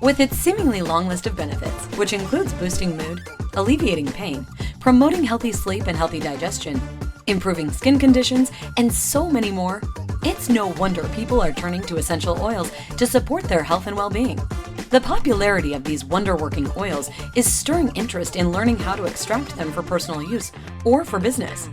With its seemingly long list of benefits, which includes boosting mood, alleviating pain, promoting healthy sleep and healthy digestion, improving skin conditions, and so many more, it's no wonder people are turning to essential oils to support their health and well-being. The popularity of these wonder-working oils is stirring interest in learning how to extract them for personal use or for business.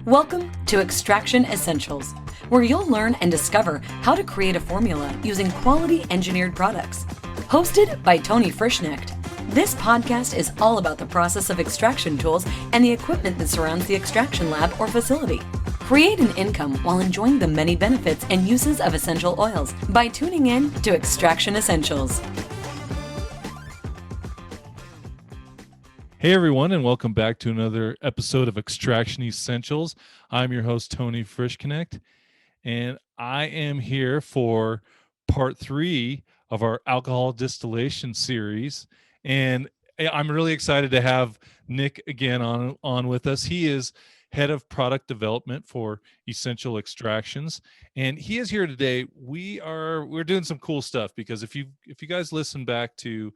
Welcome to Extraction Essentials, where you'll learn and discover how to create a formula using quality engineered products. Hosted by Tony Frischknecht, this podcast is all about the process of extraction tools and the equipment that surrounds the extraction lab or facility. Create an income while enjoying the many benefits and uses of essential oils by tuning in to Extraction Essentials. Hey everyone, and welcome back to another episode of Extraction Essentials. I'm your host, Tony Frischknecht, and I am here for part 3 of our alcohol distillation series. And I'm really excited to have Nick again on with us. He is head of product development for Essential Extractions, and he is here today. We're doing some cool stuff because if you guys listen back to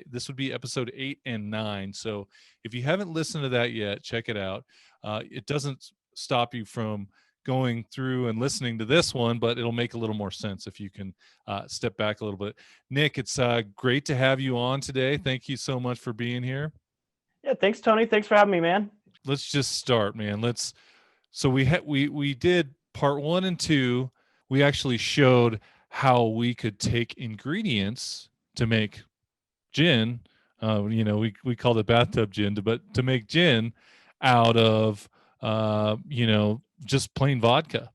this would be episode 8 and 9. So if you haven't listened to that yet, check it out. It doesn't stop you from going through and listening to this one, but it'll make a little more sense if you can step back a little bit. Nick, it's great to have you on today. Thank you so much for being here. Yeah, thanks, Tony. Thanks for having me, man. Let's just start, man. So we did part 1 and 2. We actually showed how we could take ingredients to make gin. We called it bathtub gin, but to make gin out of just plain vodka.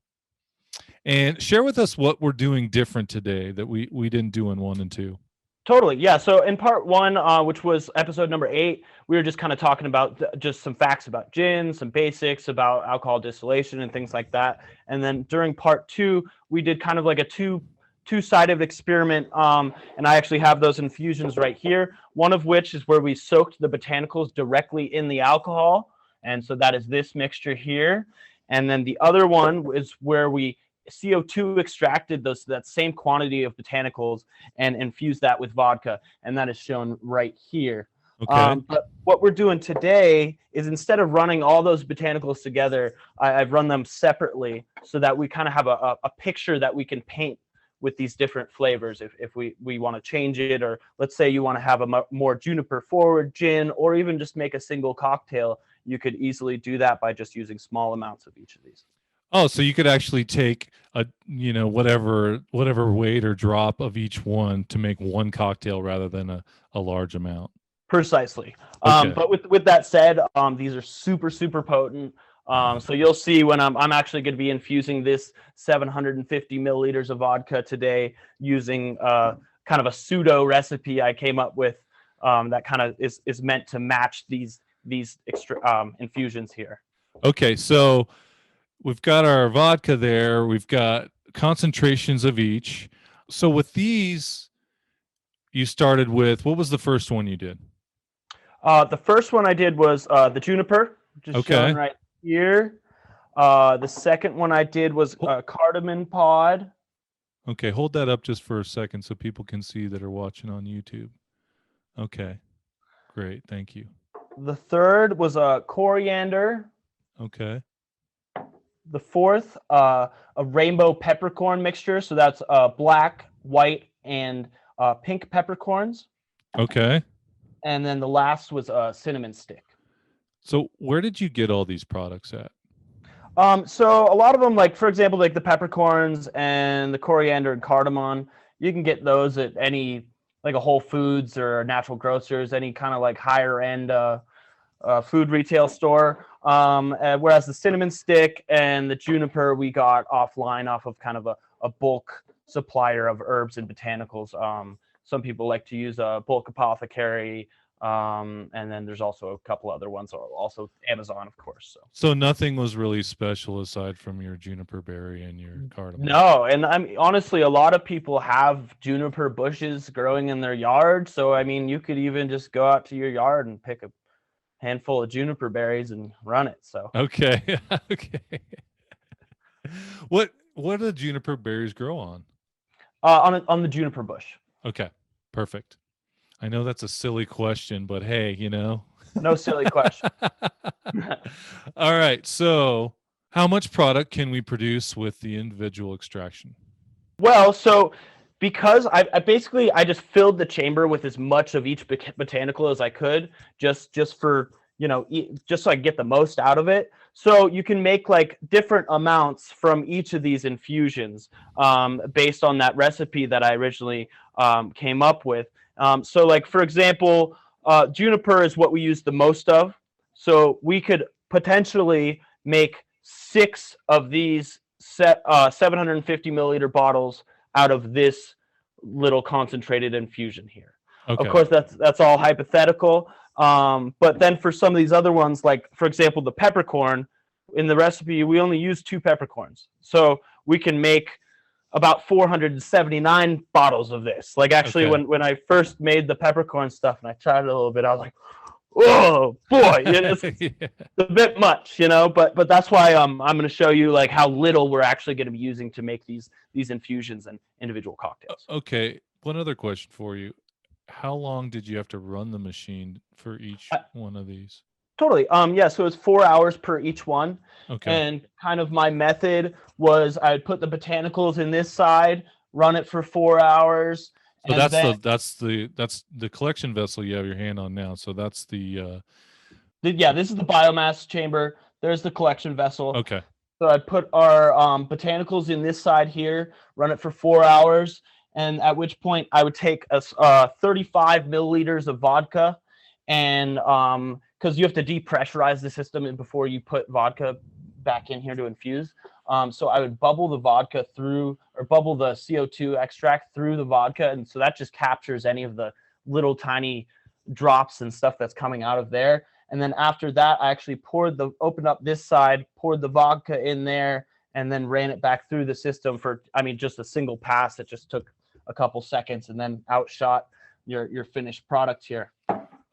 And share with us what we're doing different today that we didn't do in 1 and 2. Totally. Yeah. So in part 1, which was episode number 8, we were just kind of talking about just some facts about gin, some basics about alcohol distillation and things like that. And then during part 2, we did kind of like a two-sided experiment. And I actually have those infusions right here. One of which is where we soaked the botanicals directly in the alcohol. And so that is this mixture here. And then the other one is where we CO2 extracted that same quantity of botanicals and infused that with vodka, and that is shown right here. Okay. But what we're doing today is instead of running all those botanicals together, I've run them separately so that we kind of have a picture that we can paint with these different flavors if we want to change it, or let's say you want to have a more juniper forward gin, or even just make a single cocktail. You could easily do that by just using small amounts of each of these. Oh, so you could actually take whatever weight or drop of each one to make one cocktail rather than a large amount. Precisely. Okay. But with that said, these are super, super potent. So you'll see when I'm actually going to be infusing this 750 milliliters of vodka today using kind of a pseudo recipe I came up with that kind of is meant to match these extra infusions here. Okay, so we've got our vodka there. We've got concentrations of each. So with these, you started with, what was the first one you did? The first one I did was the Juniper, which is shown right here. The second one I did was cardamom pod. Okay, hold that up just for a second so people can see that are watching on YouTube. Okay, great. Thank you. The third was coriander. Okay. The fourth, a rainbow peppercorn mixture. So that's black, white, and pink peppercorns. Okay. And then the last was a cinnamon stick. So where did you get all these products at? So a lot of them, like for example, like the peppercorns and the coriander and cardamom, you can get those at any, like a Whole Foods or Natural Grocers, any kind of like higher end food retail store. Whereas the cinnamon stick and the juniper we got offline off of kind of a bulk supplier of herbs and botanicals. Some people like to use a bulk apothecary. And then there's also a couple other ones, also Amazon, of course. So nothing was really special aside from your juniper berry and your cardamom. No, and I mean, honestly, a lot of people have juniper bushes growing in their yard. So I mean, you could even just go out to your yard and pick a handful of juniper berries and run it. So okay. Okay. What do juniper berries grow on? On the juniper bush. Okay. Perfect. I know that's a silly question, but hey, No silly question. All right. So, how much product can we produce with the individual extraction? Well, so because I basically I just filled the chamber with as much of each botanical as I could, just for just so I get the most out of it. So you can make like different amounts from each of these infusions based on that recipe that I originally came up with. So like for example, juniper is what we use the most of. So we could potentially make 6 of these 750 milliliter bottles out of this little concentrated infusion here. Of Okay. course, that's all hypothetical. But then for some of these other ones, like for example, the peppercorn, in the recipe, we only use 2 peppercorns. So we can make about 479 bottles of this. Like actually, Okay. when I first made the peppercorn stuff and I tried it a little bit, I was like, oh boy, it's Yeah. a bit much, but that's why I'm going to show you like how little we're actually going to be using to make these infusions and individual cocktails. Okay. One other question for you. How long did you have to run the machine for each one of these? Totally. Yeah, so it's 4 hours per each one. Okay. And kind of my method was I'd put the botanicals in this side, run it for 4 hours. So and that's the collection vessel you have your hand on now. So that's this is the biomass chamber. There's the collection vessel. okay. So I'd put our botanicals in this side here, run it for 4 hours, and at which point I would take 35 milliliters of vodka, and because you have to depressurize the system before you put vodka back in here to infuse. So I would bubble the vodka through, or bubble the CO2 extract through the vodka, and so that just captures any of the little tiny drops and stuff that's coming out of there. And then after that, I actually opened up this side, poured the vodka in there, and then ran it back through the system for, just a single pass. It just took a couple seconds, and then outshot your finished product here.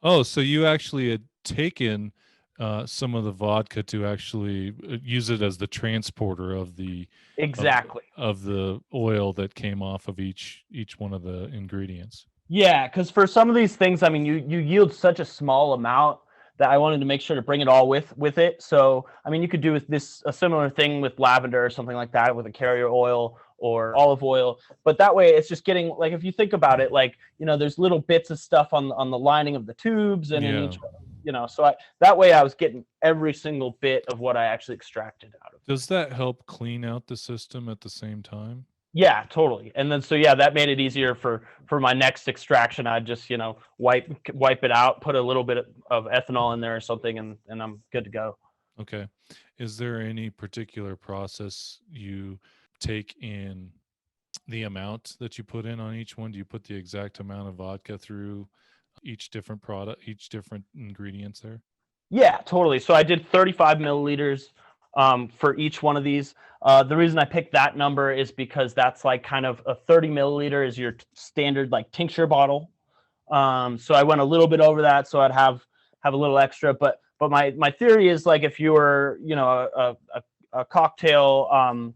Oh, so you actually had taken some of the vodka to actually use it as the transporter of the exactly of the oil that came off of each one of the ingredients. Yeah, because for some of these things, you yield such a small amount that I wanted to make sure to bring it all with it. So, you could do a similar thing with lavender or something like that with a carrier oil or olive oil. But that way it's just getting, like, if you think about it, like, there's little bits of stuff on the lining of the tubes and in each, so that way I was getting every single bit of what I actually extracted out of it. Does that help clean out the system at the same time? Yeah, totally. And then that made it easier for my next extraction. I'd just wipe it out, put a little bit of ethanol in there or something, and I'm good to go. Okay. Is there any particular process you take in the amount that you put in on each one? Do you put the exact amount of vodka through each different product, each different ingredients there? Yeah, totally. So I did 35 milliliters for each one of these. The reason I picked that number is because that's like kind of a 30 milliliter is your standard like tincture bottle. So I went a little bit over that, so I'd have a little extra. But my theory is, like, if you were a cocktail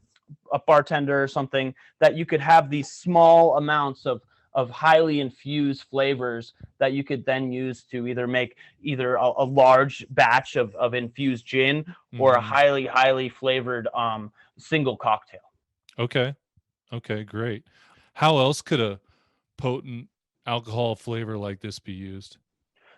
a bartender or something, that you could have these small amounts of highly infused flavors that you could then use to either make a large batch of infused gin or a highly flavored single cocktail. Okay, great. How else could a potent alcohol flavor like this be used?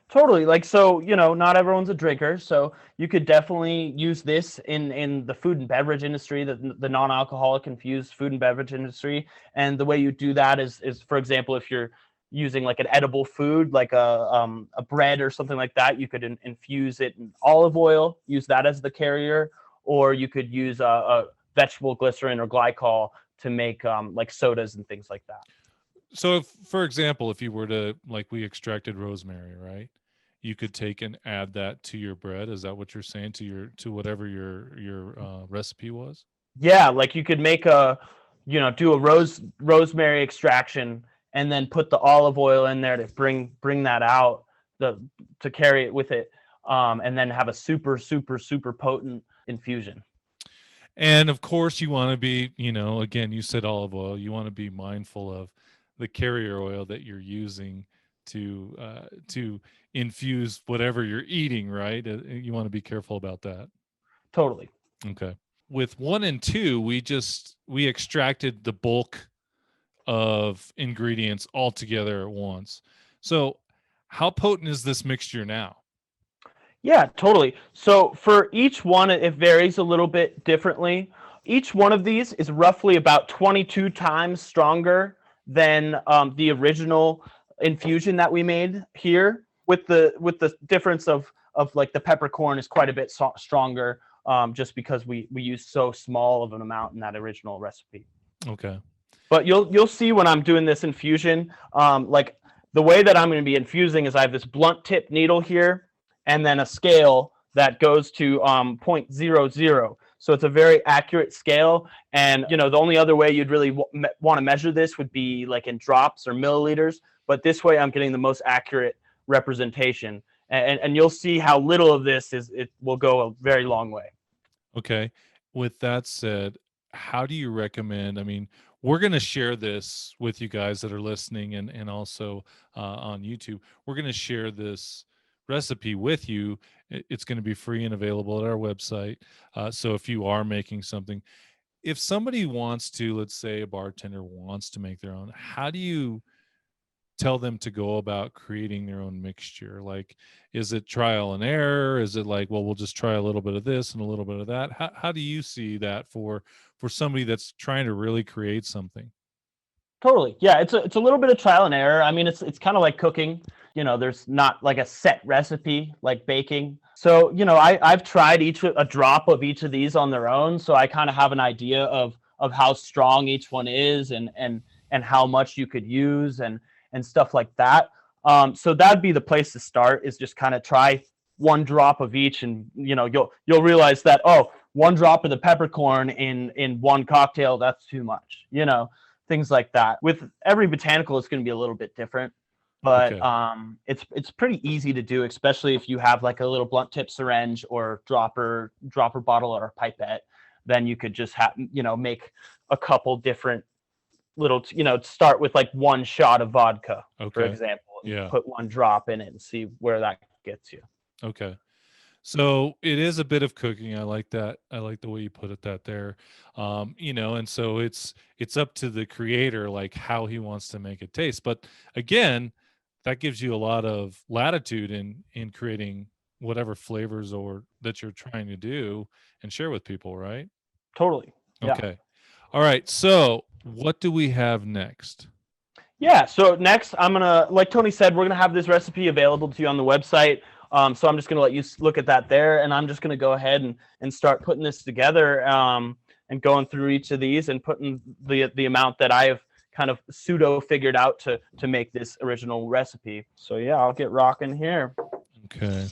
Totally. Like, so, not everyone's a drinker, so you could definitely use this in the food and beverage industry, the non-alcoholic infused food and beverage industry. And the way you do that is, for example, if you're using like an edible food, like a bread or something like that, you could infuse it in olive oil, use that as the carrier, or you could use a vegetable glycerin or glycol to make like sodas and things like that. So, for example, if you were to, like, we extracted rosemary, right? You could take and add that to your bread. Is that what you're saying, to whatever your recipe was? Yeah, like you could make do a rosemary extraction and then put the olive oil in there to bring that out, to carry it with it, and then have a super potent infusion. And of course, you want to be, again, you said olive oil. You want to be mindful of the carrier oil that you're using to infuse whatever you're eating, right? You want to be careful about that. Totally. Okay. With 1 and 2, we extracted the bulk of ingredients all together at once. So how potent is this mixture now? Yeah, totally. So for each one, it varies a little bit differently. Each one of these is roughly about 22 times stronger than the original infusion that we made here. With the difference of like the peppercorn is quite a bit stronger, just because we use so small of an amount in that original recipe. Okay. But you'll see when I'm doing this infusion, like the way that I'm going to be infusing is I have this blunt tip needle here, and then a scale that goes to 0.00. So it's a very accurate scale. And the only other way you'd really want to measure this would be like in drops or milliliters. But this way, I'm getting the most accurate representation. And you'll see how little of this it will go a very long way. Okay. With that said, how do you recommend? I mean, we're going to share this with you guys that are listening and also on YouTube. We're going to share this recipe with you. It's going to be free and available at our website. So if you are making something, if somebody wants to, let's say a bartender wants to make their own, how do you tell them to go about creating their own mixture? Like, is it trial and error? Is it like, well, we'll just try a little bit of this and a little bit of that? How do you see that for somebody that's trying to really create something? Totally. Yeah, it's a little bit of trial and error. I mean, it's kind of like cooking. There's not like a set recipe like baking. So, I've tried a drop of each of these on their own, so I kind of have an idea of how strong each one is and how much you could use and stuff like that. So that'd be the place to start, is just kind of try one drop of each, and you'll realize that, oh, one drop of the peppercorn in one cocktail, that's too much. Things like that. With every botanical, it's going to be a little bit different, but Okay. it's pretty easy to do, especially if you have like a little blunt tip syringe or dropper bottle or a pipette. Then you could just make a couple different little, start with like one shot of vodka, for Okay. example, and Yeah. put one drop in it and see where that gets you. Okay. So it is a bit of cooking. I like that. I like the way you put it that there. And so it's up to the creator, like how he wants to make it taste. But again, that gives you a lot of latitude in creating whatever flavors or that you're trying to do and share with people, right? Totally. Yeah. Okay. All right. So what do we have next? Yeah. So next, like Tony said, we're gonna have this recipe available to you on the website. So I'm just gonna let you look at that there, and I'm just gonna go ahead and start putting this together, and going through each of these and putting the amount that I have kind of pseudo figured out to make this original recipe. So yeah, I'll get rocking here. Okay.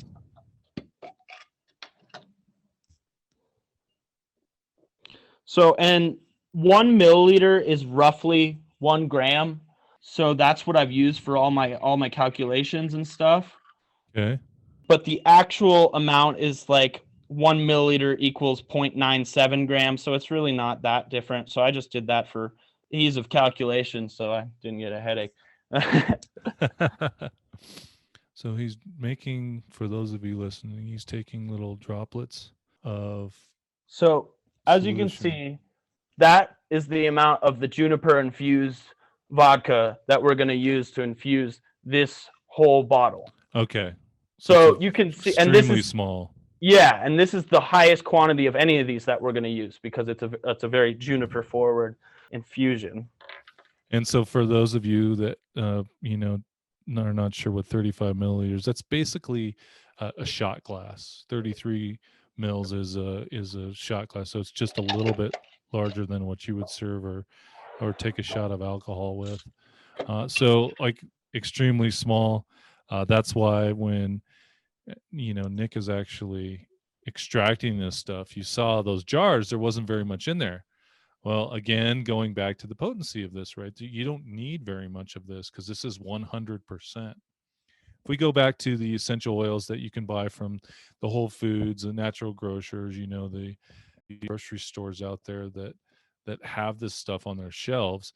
So, and 1 milliliter is roughly 1 gram. So that's what I've used for all my calculations and stuff. Okay. But the actual amount is like 1 milliliter equals 0.97 grams. So it's really not that different. So I just did that for ease of calculation, so I didn't get a headache. So he's making, for those of you listening, he's taking little droplets of So as you can solution. see, that is the amount of the Juniper infused vodka that we're going to use to infuse this whole bottle. Okay. So you can see, and this is small. Yeah, and this is the highest quantity of any of these that we're going to use, because it's a very Juniper forward infusion. And so for those of you that are not sure what 35 milliliters, that's basically a shot glass. 33 mils is a shot glass, so it's just a little bit larger than what you would serve or take a shot of alcohol with. So like extremely small. That's why when Nick is actually extracting this stuff, you saw those jars, there wasn't very much in there. Well, again, going back to the potency of this, right? You don't need very much of this because this is 100%. If we go back to the essential oils that you can buy from the Whole Foods, the natural grocers, the grocery stores out there that have this stuff on their shelves,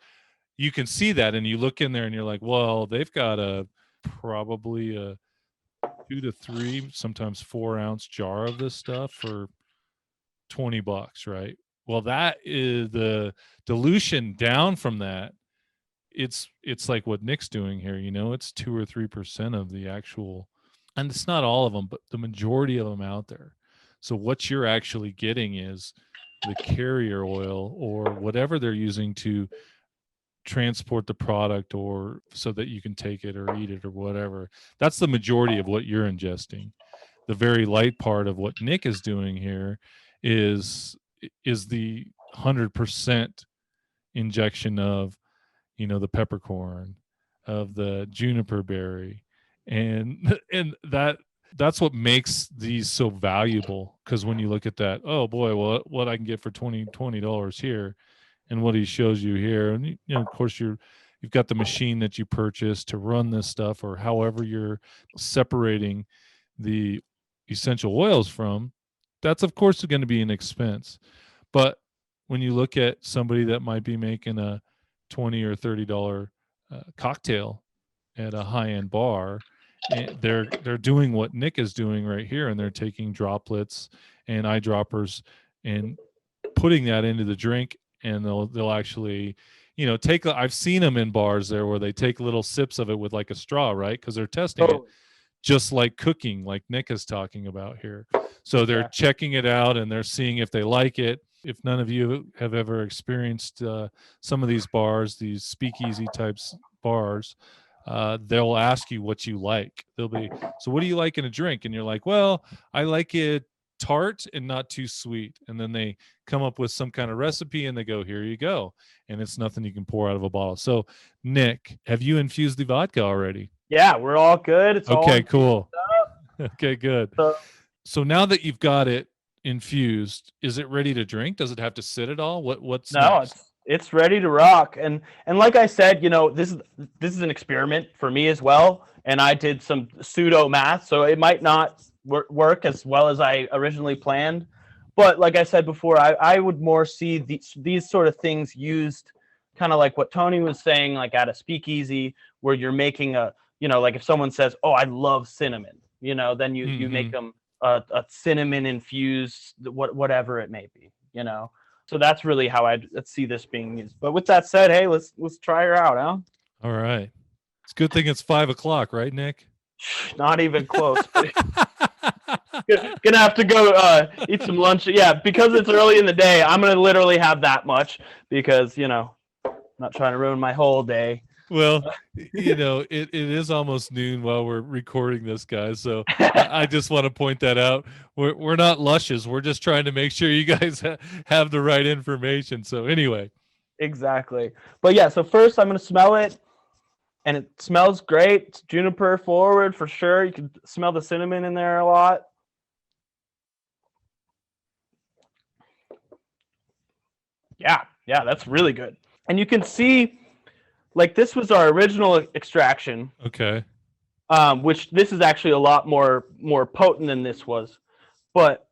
you can see that, and you look in there and you're like, well, they've got probably a 2 to 3, sometimes 4 ounce jar of this stuff for $20, right? Well, that is the dilution down from that. It's like what Nick's doing here, it's 2 or 3% of the actual, and it's not all of them, but the majority of them out there. So what you're actually getting is the carrier oil or whatever they're using to transport the product, or so that you can take it or eat it or whatever. That's the majority of what you're ingesting. The very light part of what Nick is doing here is the 100% injection of, the peppercorn, of the juniper berry, and and that's what makes these so valuable. Because when you look at that, oh boy, well, what I can get for $20 here, and what he shows you here, and of course you've got the machine that you purchased to run this stuff, or however you're separating the essential oils from, that's of course going to be an expense. But when you look at somebody that might be making a $20 or $30 cocktail at a high-end bar, and they're doing what Nick is doing right here, and they're taking droplets and eyedroppers and putting that into the drink, and they'll actually take, I've seen them in bars there where they take little sips of it with like a straw, right? Because they're testing it, just like cooking, like Nick is talking about here. So they're checking it out, and they're seeing if they like it. If none of you have ever experienced some of these bars, these speakeasy types bars, they'll ask you what you like. They'll be, so what do you like in a drink? And you're like, well, I like it tart and not too sweet. And then they come up with some kind of recipe, and they go, here you go. And it's nothing you can pour out of a bottle. So Nick, have you infused the vodka already? Yeah, we're all good. It's okay, all cool. Okay, good. So now that you've got it infused, is it ready to drink? Does it have to sit at all? What's next? It's ready to rock. And like I said, this is an experiment for me as well, and I did some pseudo math, so it might not work as well as I originally planned. But like I said before, I would more see these sort of things used kind of like what Tony was saying, like at a speakeasy where you're making a, like if someone says, oh, I love cinnamon, then you make them a cinnamon infused, whatever it may be, So that's really how I'd see this being used. But with that said, hey, let's try her out, huh? All right. It's a good thing it's 5:00, right, Nick? Not even close. Gonna have to go eat some lunch. Yeah, because it's early in the day, I'm gonna literally have that much because I'm not trying to ruin my whole day. Well, it is almost noon while we're recording this, guys. So I just want to point that out. We're not lushes. We're just trying to make sure you guys have the right information. So anyway. Exactly. But yeah, so first I'm going to smell it, and it smells great. It's juniper forward for sure. You can smell the cinnamon in there a lot. Yeah, that's really good. And you can see, like, this was our original extraction. Okay. Which this is actually a lot more potent than this was. But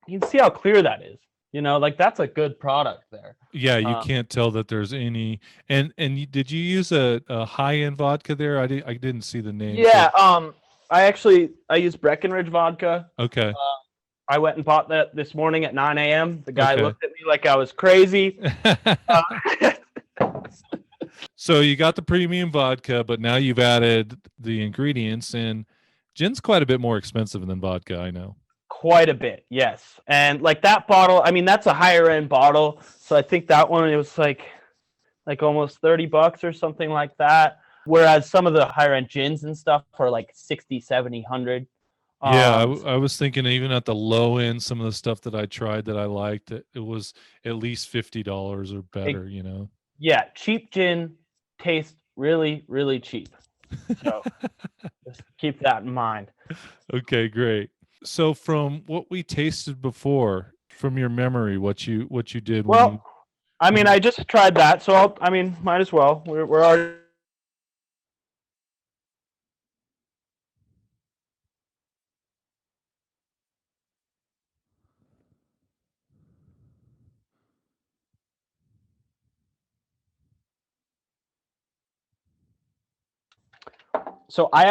you can see how clear that is. Like that's a good product there. Yeah, you can't tell that there's any. And did you use a high-end vodka there? I didn't see the name. Yeah, so. I used Breckenridge vodka. Okay. I went and bought that this morning at 9 a.m. The guy looked at me like I was crazy. So you got the premium vodka, but now you've added the ingredients, and gin's quite a bit more expensive than vodka, I know. Quite a bit, yes. And like that bottle, I mean, that's a higher end bottle. So I think that one, it was like almost $30 or something like that. Whereas some of the higher end gins and stuff are like 60, 70, 100. Yeah, I was thinking even at the low end, some of the stuff that I tried that I liked, it was at least $50 or better, Yeah, cheap gin tastes really, really cheap. So just keep that in mind. Okay, great. So from what we tasted before, from your memory, what you did. Well, I just tried that, so might as well. We're already. So I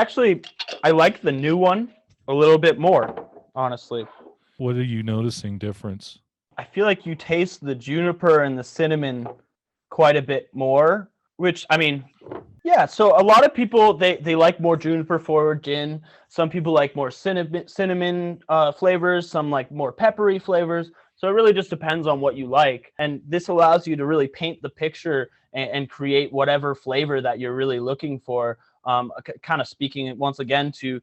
like the new one a little bit more, honestly. What are you noticing difference? I feel like you taste the juniper and the cinnamon quite a bit more, which, I mean, yeah, so a lot of people, they like more juniper forward gin. Some people like more cinnamon flavors, some like more peppery flavors. So it really just depends on what you like. And this allows you to really paint the picture and create whatever flavor that you're really looking for. Kind of speaking once again to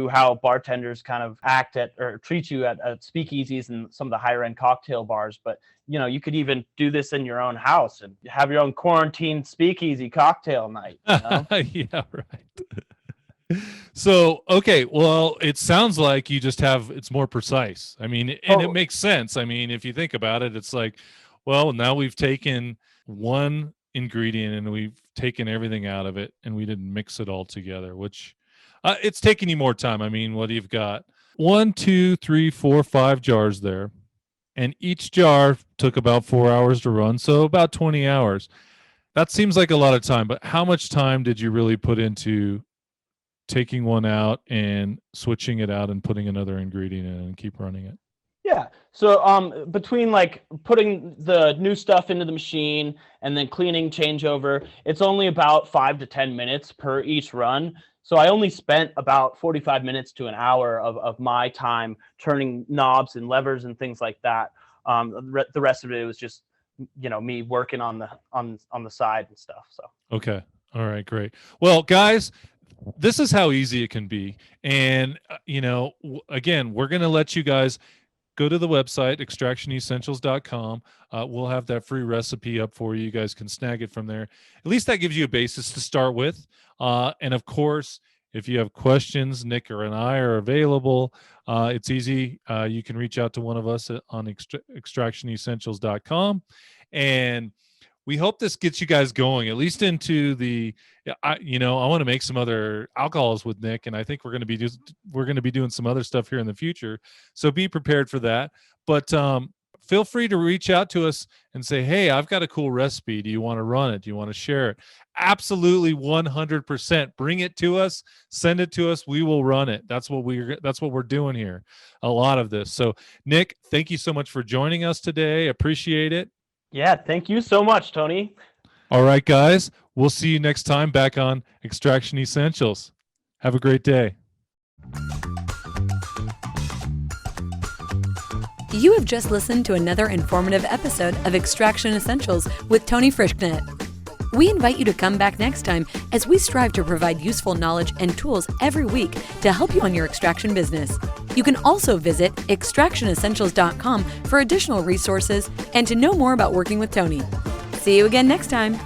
how bartenders kind of act at or treat you at speakeasies and some of the higher end cocktail bars. But, you could even do this in your own house and have your own quarantine speakeasy cocktail night. Yeah, right. So, okay, well, it sounds like it's more precise. I mean, and it makes sense. I mean, if you think about it, it's like, well, now we've taken one ingredient and we've taken everything out of it and we didn't mix it all together, which it's taking you more time. I mean, what you've got 1, 2, 3, 4, 5 jars there, and each jar took about 4 hours to run, so about 20 hours. That seems like a lot of time, but how much time did you really put into taking one out and switching it out and putting another ingredient in and keep running it? Yeah. So between like putting the new stuff into the machine and then cleaning changeover, it's only about 5 to 10 minutes per each run. So I only spent about 45 minutes to an hour of my time turning knobs and levers and things like that. The rest of it was just, me working on the side and stuff. So. Okay. All right, great. Well, guys, this is how easy it can be. And, again, we're going to let you guys go to the website, extractionessentials.com. We'll have that free recipe up for you. You guys can snag it from there. At least that gives you a basis to start with. And of course, if you have questions, Nick and I are available. It's easy. You can reach out to one of us on extractionessentials.com. And we hope this gets you guys going, at least into I want to make some other alcohols with Nick, and I think we're going to be doing some other stuff here in the future. So be prepared for that. But feel free to reach out to us and say, hey, I've got a cool recipe. Do you want to run it? Do you want to share it? Absolutely, 100%. Bring it to us. Send it to us. We will run it. That's what we're doing here. A lot of this. So Nick, thank you so much for joining us today. Appreciate it. Yeah, thank you so much, Tony. All right, guys. We'll see you next time back on Extraction Essentials. Have a great day. You have just listened to another informative episode of Extraction Essentials with Tony Frischknecht. We invite you to come back next time as we strive to provide useful knowledge and tools every week to help you on your extraction business. You can also visit extractionessentials.com for additional resources and to know more about working with Tony. See you again next time.